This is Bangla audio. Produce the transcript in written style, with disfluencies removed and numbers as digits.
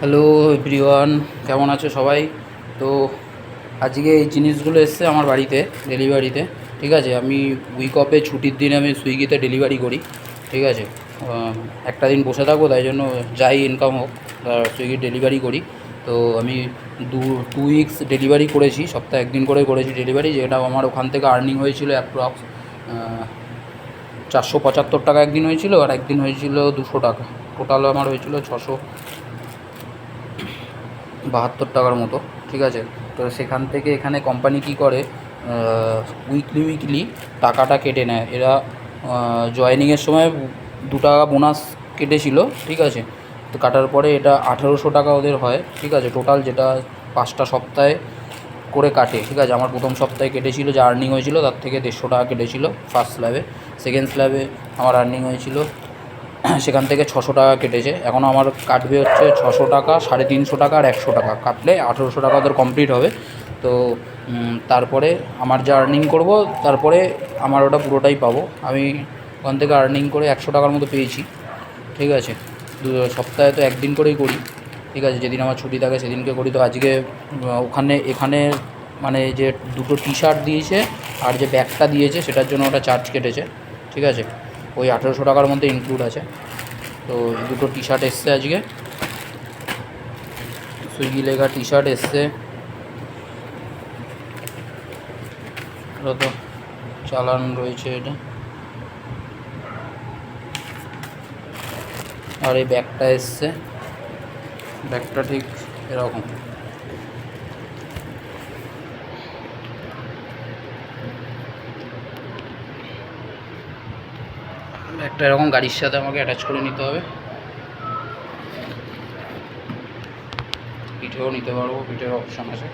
হ্যালো এভরিওয়ান, কেমন আছো সবাই? তো আজকে এই জিনিসগুলো এসছে আমার বাড়িতে ডেলিভারিতে। ঠিক আছে, আমি উইক অফে ছুটির দিনে আমি সুইগিতে ডেলিভারি করি। ঠিক আছে, একটা দিন বসে থাকবো, তাই জন্য যাই ইনকাম হোক সুইগির ডেলিভারি করি। তো আমি দু টু উইকস ডেলিভারি করেছি, সপ্তাহে একদিন করে করেছি ডেলিভারি, যেটা আমার ওখান থেকে আর্নিং হয়েছিল অ্যাপ্রক্স 475 টাকা একদিন হয়েছিল, আর একদিন হয়েছিল 200 টাকা। টোটাল আমার হয়েছিল 672 টাকার মতো। ঠিক আছে, তো সেখান থেকে এখানে কোম্পানি কী করে, উইকলি উইকলি টাকাটা কেটে নেয় এরা। জয়েনিংয়ের সময় 2 টাকা বোনাস কেটেছিল। ঠিক আছে, তো কাটার পরে এটা 1800 টাকা ওদের হয়। ঠিক আছে, টোটাল যেটা 5টা সপ্তাহে করে কাটে। ঠিক আছে, আমার প্রথম সপ্তাহে কেটেছিল, যে আর্নিং হয়েছিল তার থেকে 150 টাকা কেটেছিল ফার্স্ট স্ল্যাবে। সেকেন্ড স্ল্যাবে আমার আর্নিং হয়েছিল, সেখান থেকে 600 টাকা কেটেছে। এখনও আমার কাটবে হচ্ছে 600 টাকা, 350 টাকা আর 100 টাকা কাটলে 1800 টাকা ওদের কমপ্লিট হবে। তো তারপরে আমার যা আর্নিং করব, তারপরে আমার ওটা পুরোটাই পাবো। আমি ওখান থেকে আর্নিং করে 100 টাকার মতো পেয়েছি। ঠিক আছে, সপ্তাহে তো একদিন করেই করি। ঠিক আছে, যেদিন আমার ছুটি থাকে সেদিনকে করি। তো আজকে এখানে মানে যে দুটো টি শার্ট দিয়েছে আর যে ব্যাগটা দিয়েছে সেটার জন্য ওটা চার্জ কেটেছে। ঠিক আছে, ওই 1800 টাকার মধ্যে ইনক্লুড আছে। তো এই দুটো টি শার্ট এসছে আজকে, সুইগি লেখা টি শার্ট এসছে। এটা তো চালান রয়েছে এটা, আর এই ব্যাগটা এসছে। ব্যাগটা ঠিক এরকম, ব্যাগটা এরকম গাড়ির সাথে আমাকে অ্যাটাচ করে নিতে হবে। পিঠেও নিতে পারবো, পিঠের অপশান আছে।